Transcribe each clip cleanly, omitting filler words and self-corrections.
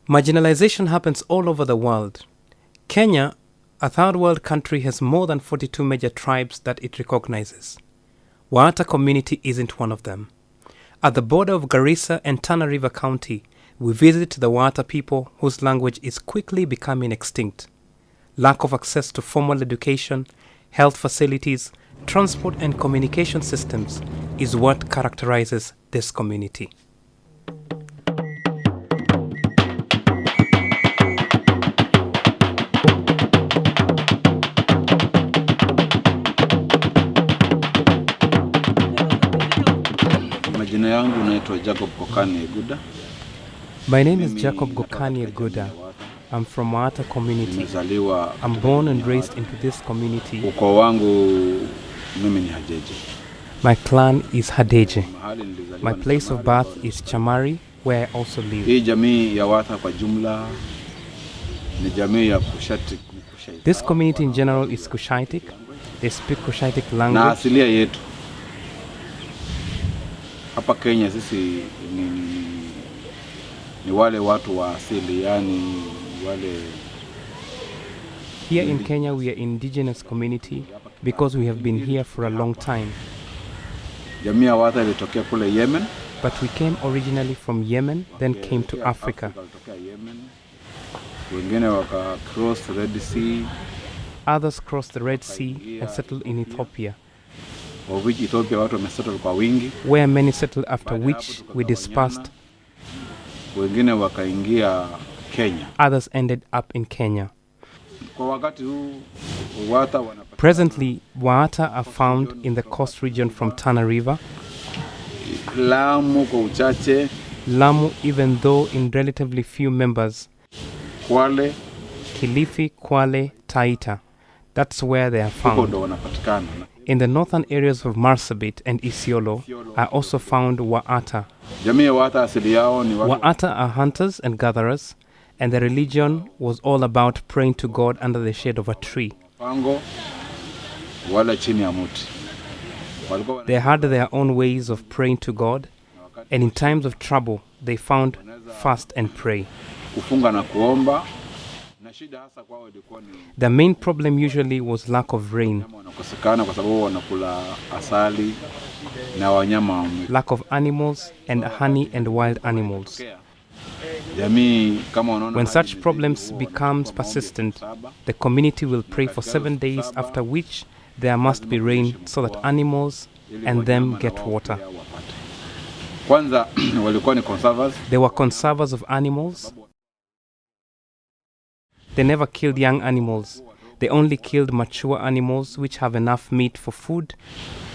Marginalization happens all over the world. Kenya, a third world country, has more than 42 major tribes that it recognizes. Waata Community isn't one of them. At the border of Garissa and Tana River County, we visit the Waata people whose language is quickly becoming extinct. Lack of access to formal education, health facilities, transport and communication systems is what characterizes this community. Majina yangu naitwa Jacob Gokani Eguda. My name is Jacob Gokani Eguda. I'm from Waata Community. I'm born and raised into this community. Ukoo wangu mimi ni Hadeje. My clan is Hadeje. My place of birth is Chamari, where I also live. Hii jamii ya Waata kwa jumla ni jamii ya Kushatik. This community in general is Kushitic. They speak Kushitic Na language. asilia yetu hapa Kenya sisi ni wale watu wa asili, yani wale. Here in Kenya we are indigenous community because we have been here for a long time. Jamii ya Waata ilitokea kule Yemen. But we came originally from Yemen, then came to Africa. Wengine waka cross the Red Sea. Others crossed the Red Sea and settled in Ethiopia, Of which Ethiopia watu wamesettle kwa wingi. where many settled, after which we dispersed. Wengine wakaingia Kenya. Others ended up in Kenya. Kwa wakati huu Waata wanapatikana Presently, Waata are found in the coast region from Tana River, Lamu kwa uchache, Lamu even though in relatively few members, Kwale Kilifi, Kwale, Taita. That's where they are huko found. ndo wanapatikana. In the northern areas of Marsabit and Isiolo are also found Waata. Jamii ya Waata asili yao ni watu Waata are hunters and gatherers, and their religion was all about praying to God under the shade of a tree. pango wala chini ya mti. Walikuwa They had their own ways of praying to God, and in times of trouble, they found fast and pray. kufunga na kuomba, na shida hasa kwao ilikuwa ni The main problem usually was lack of rain, wanakosekana kwa sababu wanakula asali na wanyama wa mwitu. lack of animals, and honey and wild animals. Jamii kama wanaona When hali such ni problems nzito, becomes kwa maombi persistent, siku 7, the community will pray for 7 days, after which there must be rain so that animals and them get water. Kwanza walikuwa ni conservers. They were conservers of animals. They never killed young animals. They only killed mature animals which have enough meat for food.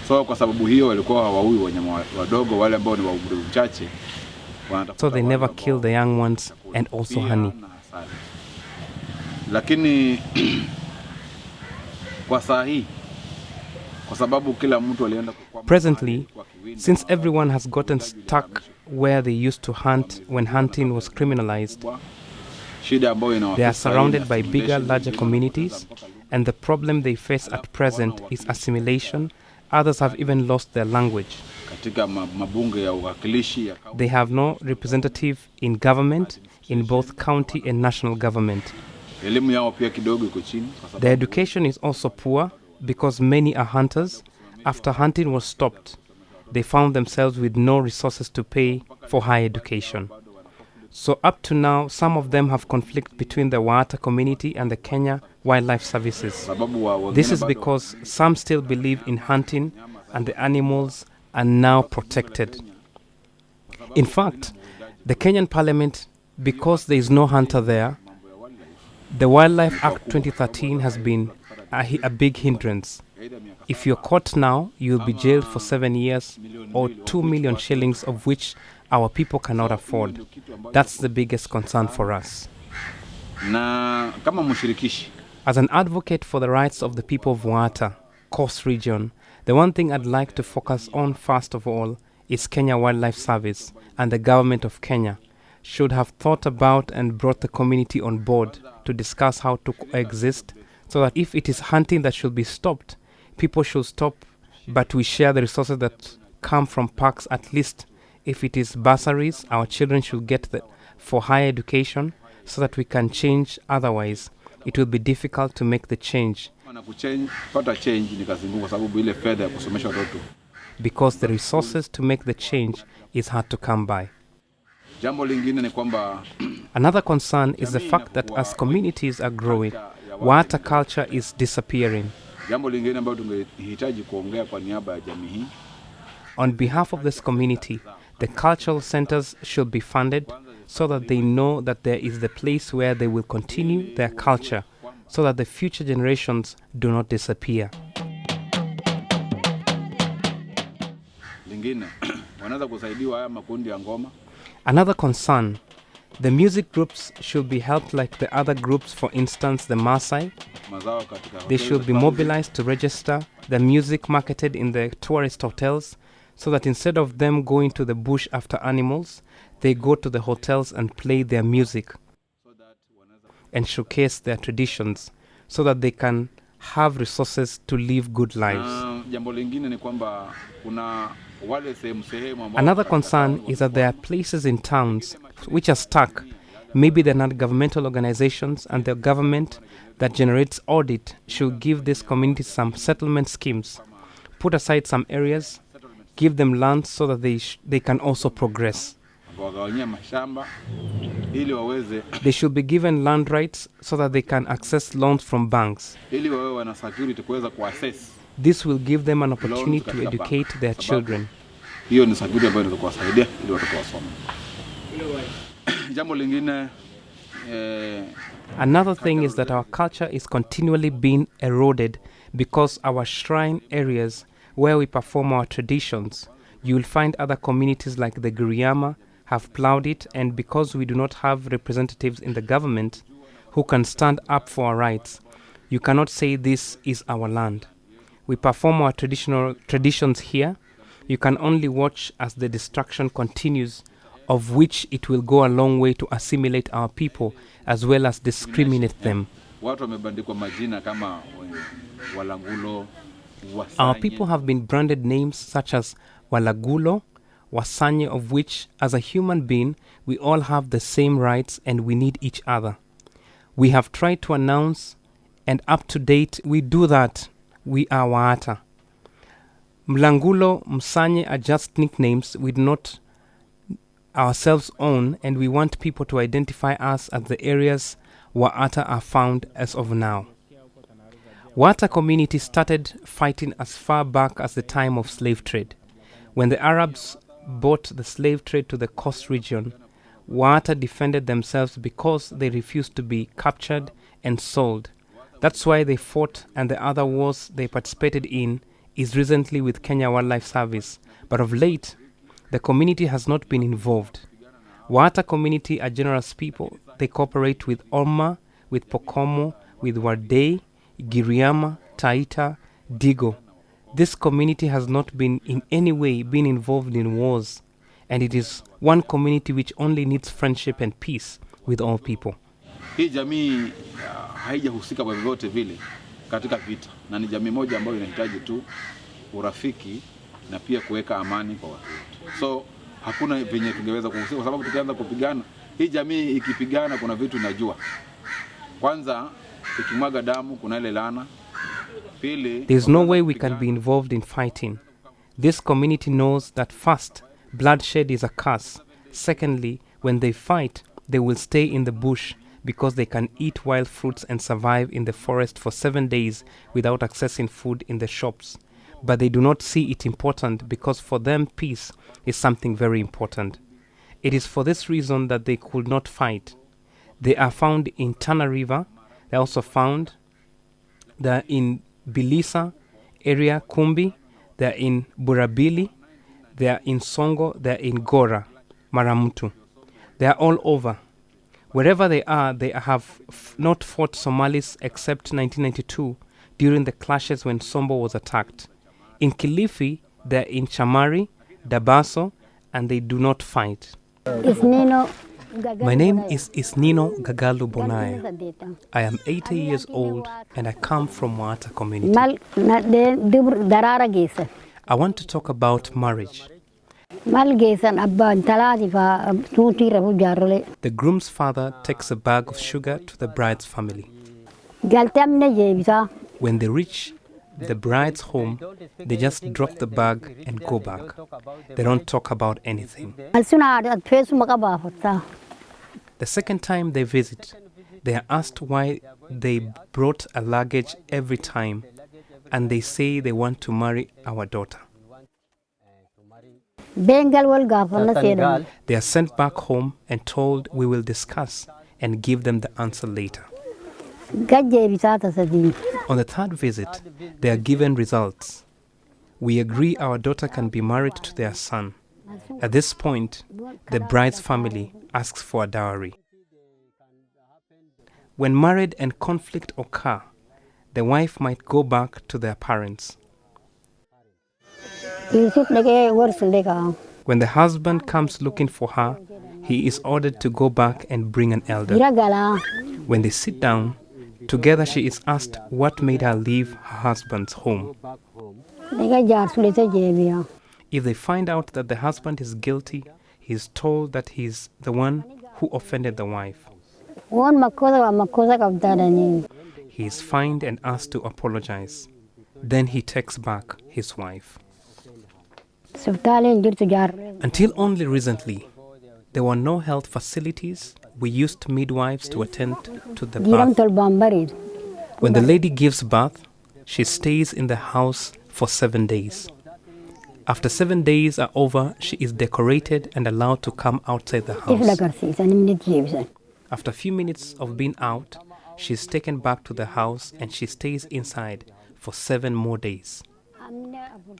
So kwa sababu hiyo walikuwa hawaui wanyama wadogo wale ambao ni wa umri mchache. So they never killed the young ones, and also honey. Lakini kwa saa hii kwa sababu kila mtu alienda kukwama Presently, mahali kwa kiwinda, since everyone has gotten stuck where they used to hunt when hunting was criminalized, shida ambayo they are inawafika surrounded by ni bigger, assimilation, larger wengine communities, and the problem they face at present is assimilation. Others have even lost their language. katika mabunge ya uwakilishi ya They have no representative in government, in both county and national government. elimu yao pia kidogo iko chini kwa sababu Their education is also poor because many are hunters. After hunting was stopped, they found themselves with no resources to pay for higher education. So up to now, some of them have conflict between the Waata community and the Kenya Wildlife Services. sababu wengine This is bado because some still believe in hunting and the animals are now protected. In fact, the Kenyan parliament, because there is no hunter there, the Wildlife Act 2013 has been a big hindrance. If you're caught now, you'll be jailed for 7 years or 2 million shillings, of which our people cannot afford. That's the biggest concern for us. na kama mshirikishi As an advocate for the rights of the people of Waata, Coast Region, the one thing I'd like to focus on first of all is Kenya Wildlife Service, and the government of Kenya should have thought about and brought the community on board to discuss how to coexist, so that if it is hunting that should be stopped, people should stop, but we share the resources that come from parks. At least if it is bursaries, our children should get for higher education. so that we can change. Otherwise, it will be difficult to make the change. Because the resources to make the change is hard to come by. Another concern is the fact that as communities are growing, Waata culture is disappearing. On behalf of this community, the cultural centers should be funded so that they know that there is the place where they will continue their culture, so that the future generations do not disappear. Another concern, the music groups should be helped like the other groups, for instance the Maasai. They should be mobilized to register the music marketed in the tourist hotels, so that instead of them going to the bush after animals, they go to the hotels and play their music and showcase their traditions, so that they can have resources to live good lives. Another concern is that there are places in towns which are stuck. Maybe they're not governmental organizations, and the government that generates audit should give this community some settlement schemes, put aside some areas, give them land so that they can also progress. They should be given land rights so that they can access loans from banks. This will give them an opportunity to educate their children. Another thing is that our culture is continually being eroded because our shrine areas where we perform our traditions, you will find other communities like the Giriama have plowed it, and because we do not have representatives in the government who can stand up for our rights, you cannot say this is our land. We perform our traditions here. You can only watch as the destruction continues, of which it will go a long way to assimilate our people as well as discriminate them. Our people have been branded names such as Walagulo, Wasanye, of which, as a human being, we all have the same rights and we need each other. We have tried to announce, and up to date, we do that. We are Waata. Mlangulo, Msanye are just nicknames we do not ourselves own, and we want people to identify us as the areas Waata are found as of now. Waata community started fighting as far back as the time of slave trade. When the Arabs brought the slave trade to the coast region, Waata defended themselves because they refused to be captured and sold. That's why they fought, and the other wars they participated in is recently with Kenya Wildlife Service. But of late, the community has not been involved. Waata community are generous people. They cooperate with Orma, with Pokomo, with Wardei, Giriama, Taita, Digo. This community has not been in any way been involved in wars, and it is one community which only needs friendship and peace with all people. Hii jamii haijahusika kwa vyovyote vile katika vita, na ni jamii moja ambayo inahitaji tu urafiki na pia kuweka amani kwa watu wote. So hakuna venye tungeweza kuhusika, kwa sababu tukianza kupigana, hii jamii ikipigana kuna vitu inajua. Kwanza ikimwaga damu kuna ile laana. There's no way we can be involved in fighting. This community knows that first, bloodshed is a curse. Secondly, when they fight, they will stay in the bush because they can eat wild fruits and survive in the forest for 7 days without accessing food in the shops. But they do not see it important because for them peace is something very important. It is for this reason that they could not fight. They are found in Tana River. They are also found in Bilisa area, Kumbi. They are in Burabili. They are in Songo. They are in Gora, Maramutu. They are all over. Wherever they have not fought Somalis except 1992 during the clashes when Sombo was attacked. In Kilifi, they are in Chamari, Dabaso, and they do not fight. My name is Isnino Gagalu Bonaya. I am 80 years old and I come from Waata Community. I want to talk about marriage. The groom's father takes a bag of sugar to the bride's family. When they reach the bride's home, they just drop the bag and go back. They don't talk about anything. The second time they visit, they are asked why they brought a luggage every time, and they say they want to marry our daughter. They are sent back home and told we will discuss and give them the answer later. On the third visit, they are given results. We agree our daughter can be married to their son. At this point, the bride's family asks for a dowry. When marriage and conflict occur, the wife might go back to their parents. When the husband comes looking for her, he is ordered to go back and bring an elder. When they sit down, together she is asked what made her leave her husband's home. If they find out that the husband is guilty, he is told that he is the one who offended the wife. He is fined and asked to apologize. Then he takes back his wife. Until only recently, there were no health facilities. We used midwives to attend to the birth. When the lady gives birth, she stays in the house for 7 days. After 7 days are over, she is decorated and allowed to come outside the house. After a few minutes of being out, she is taken back to the house and she stays inside for 7 more days.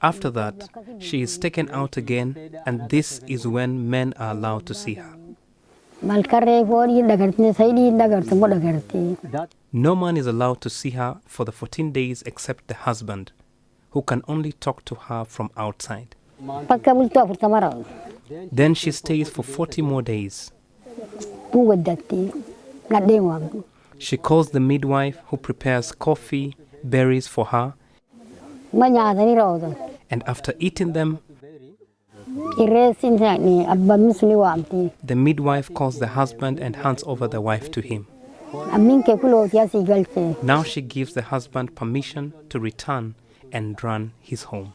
After that, she is taken out again, and this is when men are allowed to see her. No man is allowed to see her for the 14 days except the husband, who can only talk to her from outside. Then she stays for 40 more days. She calls the midwife, who prepares coffee, berries for her, and after eating them, the midwife calls the husband and hands over the wife to him. Now she gives the husband permission to return and run his home.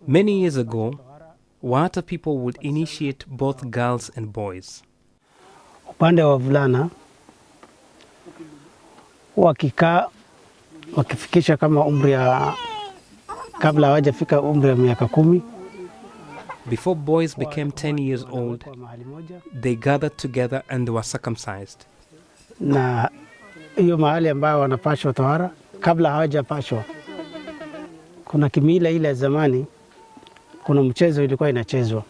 Many years ago, Waata people would initiate both girls and boys. Upande wa vulana wakifikisha kama umri ya kabla hawajafika umri ya miaka 10. Before boys became 10 years old, they gathered together and they were circumcised. Na hiyo mahali ambayo wanapashwa tohara, kabla hawajapashwa, kuna kimila ile zamani, kuna mchezo ilikuwa inachezwa.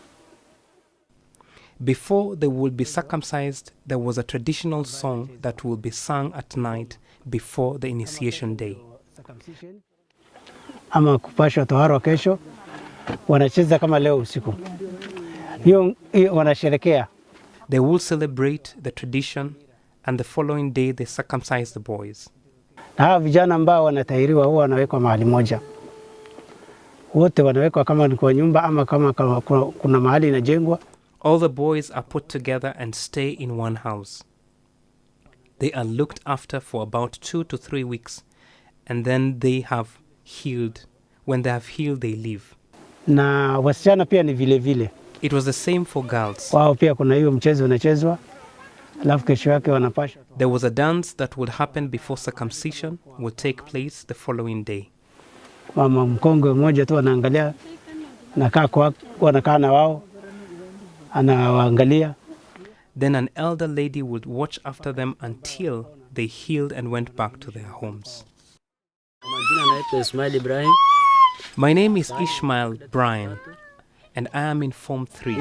Before they would be circumcised, there was a traditional song that would be sung at night before the initiation day. Ama kupashwa tohara kesho, wanacheza kama leo usiku. Hiyo wanasherekea. They will celebrate the tradition, and the following day they circumcise the boys. Na hawa vijana ambao wanatahiriwa huwa wanawekwa mahali moja. Wote wanawekwa kama ni kwa nyumba ama kama kuna mahali inajengwa. All the boys are put together and stay in one house. They are looked after for about 2 to 3 weeks, and then they have healed. When they have healed, they leave. Na wasichana pia ni vile vile. It was the same for girls. Wao pia kuna hiyo mchezo unachezwa, alafu kesho yake wanapashwa. There was a dance that would happen before circumcision, would take place the following day. Mama mkongwe mmoja tu anaangalia, wanakaa na wao, anawaangalia. Then an elder lady would watch after them until they healed and went back to their homes. My name is Ishmael Brian, and I am in Form 3.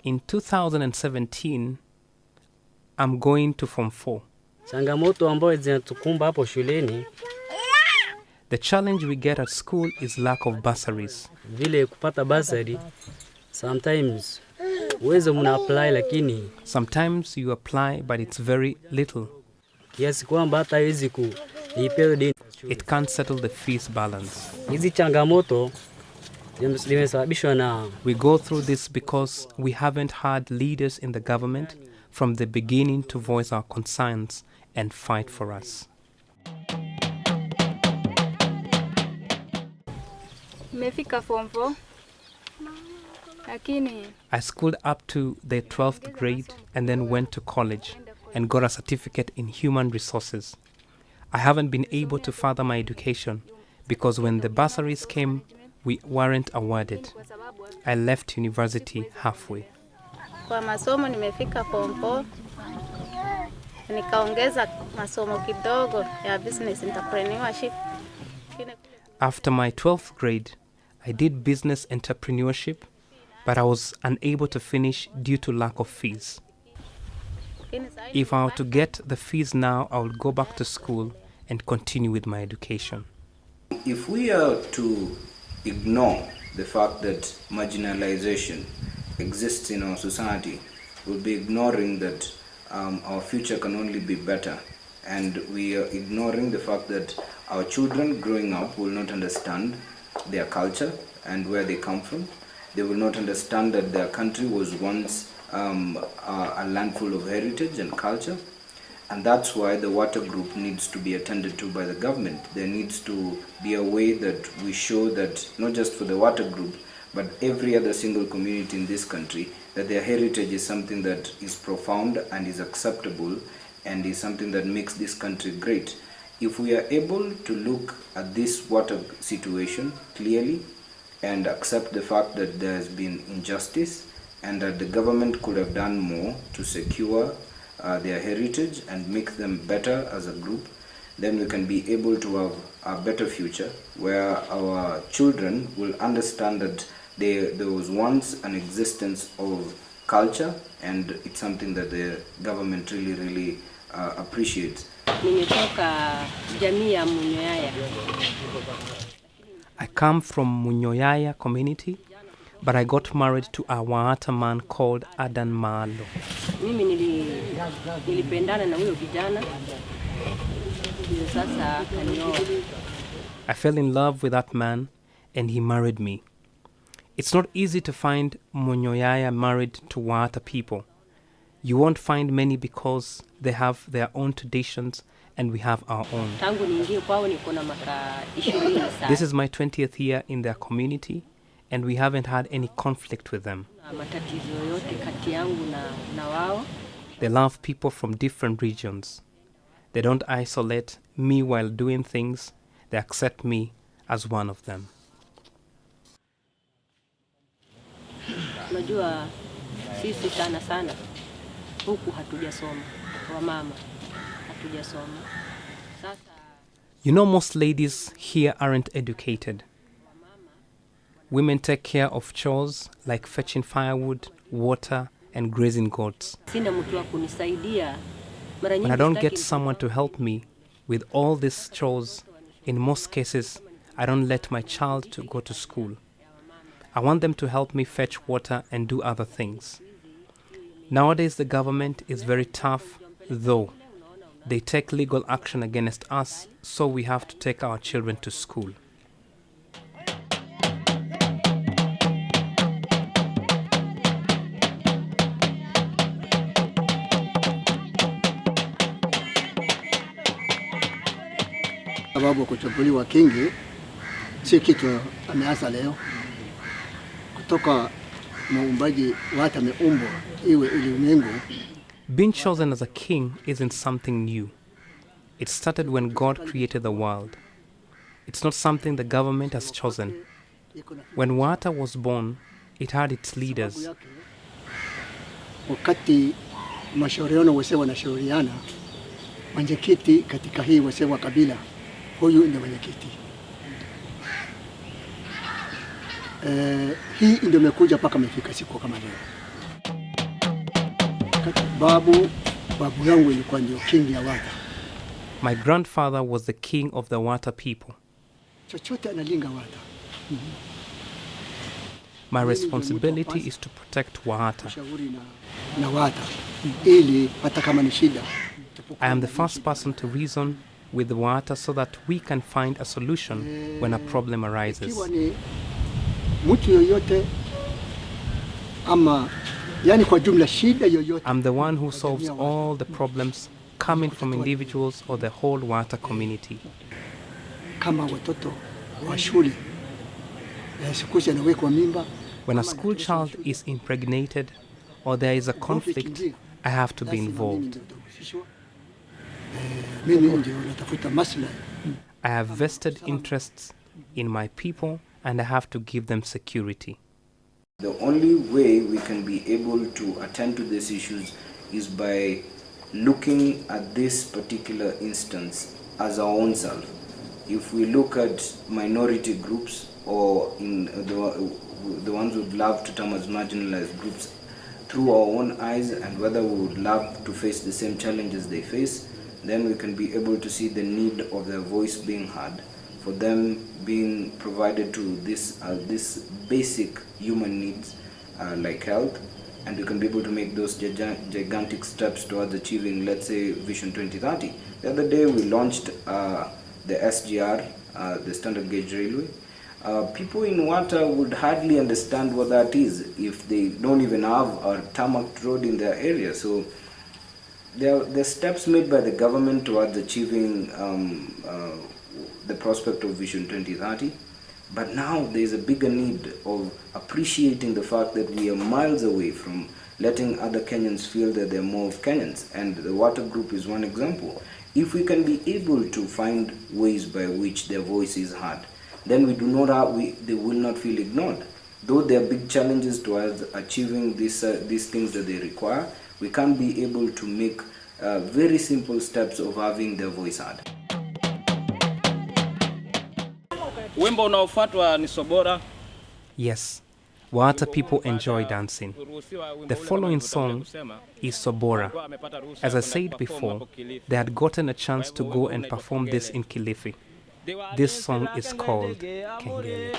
In 2017, I'm going to Form 4. The challenge we get at school is lack of bursaries. Sometimes you apply, but it's very little. it can't settle the fees balance. Hizi changamoto zimesababishwa na We go through this because we haven't had leaders in the government from the beginning to voice our concerns and fight for us. Nimefika form 4. Lakini I schooled up to the 12th grade and then went to college and got a certificate in human resources. I haven't been able to further my education because when the bursaries came, we weren't awarded. I left university halfway. kwa masomo nimefika form 4. Nikaongeza masomo kidogo ya business entrepreneurship. After my 12th grade, I did business entrepreneurship, but I was unable to finish due to lack of fees. If I were to get the fees now, I would go back to school and continue with my education. If we are to ignore the fact that marginalization exists in our society, we'll be ignoring that our future can only be better. And we are ignoring the fact that our children growing up will not understand their culture and where they come from. They will not understand that their country was once a land full of heritage and culture. And that's why the water group needs to be attended to by the government. There needs to be a way that we show that not just for the water group, but every other single community in this country, that their heritage is something that is profound and is acceptable and is something that makes this country great. If we are able to look at this water situation clearly and accept the fact that there has been injustice and that the government could have done more to secure their heritage and make them better as a group, then we can be able to have a better future where our children will understand that there was once an existence of culture and it's something that the government really appreciates. Nimetoka jamii ya Munyoyaya. I come from Munyoyaya community, but I got married to a Waata man called Adan Maalo. Mimi nilipendana na huyo kijana. Sasa akanioa. I fell in love with that man and he married me. It's not easy to find Munyoyaya married to Waata people. You won't find many because they have their own traditions and we have our own. Tangu niingie kwao niko na maka 20 sasa. This is my 20th year in their community and we haven't had any conflict with them. Matatizo yote kati yangu na wao. They love people from different regions. They don't isolate me while doing things. They accept me as one of them. Unajua sisi sana huku hatujasoma. Wamama hatujasoma. Sasa You know, most ladies here aren't educated. Women take care of chores like fetching firewood, water, and grazing goats. sina mtu wa kunisaidia. Mara When nyingi I don't sitaki get someone to help me with all these chores, in most cases, I don't let my child to go to school. I want them to help me fetch water and do other things. Nowadays, the government is very tough, though. They take legal action against us, so we have to take our children to school. Sababu kuchaguliwa kingi si kitu ameanza leo. Kutoka muumbaji watu ameumbwa iwe ulimwengu. Being chosen as a king isn't something new. It started when God created the world. It's not something the government has chosen. When Waata was born, it had its leaders. Wakati mashauriano wase wanashauriana, mwenyekiti katika hii wase wa kabila, huyu ndio mwenyekiti. Hii ndio imekuja mpaka imefika siku kama leo. Babu yangu ilikuwa ndio king ya Waata. My grandfather was the king of the Waata people. Chochote analinga Waata. My responsibility is to protect Waata. Shauri na Waata ili hata kama ni shida. I am the first person to reason with Waata so that we can find a solution when a problem arises. Ikiwa ni mtu yoyote ama yani kwa jumla shida yoyote. I'm the one who solves all the problems coming from individuals or the whole Waata community. Kama watoto wa shule siku zinawekwa mimba. When a school child is impregnated or there is a conflict, I have to be involved. I have vested interests in my people and I have to give them security. The only way we can be able to attend to these issues is by looking at this particular instance as our own self. If we look at minority groups or in the ones we would love to term as marginalized groups through our own eyes, and whether we would love to face the same challenges they face, then we can be able to see the need of their voice being heard, for them being provided to this basic human needs like health, and we can be able to make those gigantic steps towards achieving, let's say, Vision 2030. The other day we launched the SGR, the standard gauge railway. People in Waata would hardly understand what that is if they don't even have a tarmac road in their area. So there are steps made by the government towards achieving the prospect of Vision 2030. But now there is a bigger need of appreciating the fact that we are miles away from letting other Kenyans feel that they're more of Kenyans. And the Waata Group is one example. If we can be able to find ways by which their voice is heard, then they will not feel ignored. Though there are big challenges towards achieving these things that they require, we can be able to make very simple steps of having their voice heard. Wimbo unaofuatwa ni Sobora. Yes, Waata people enjoy dancing. The following song is Sobora. As I said before, they had gotten a chance to go and perform this in Kilifi. This song is called Kengele.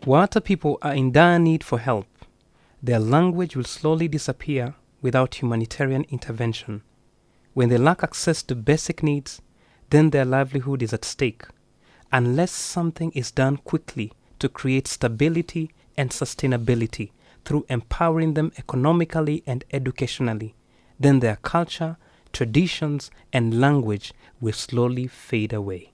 Waata people are in dire need for help. Their language will slowly disappear without humanitarian intervention. When they lack access to basic needs, then their livelihood is at stake. Unless something is done quickly to create stability and sustainability through empowering them economically and educationally, then their culture, traditions, and language will slowly fade away.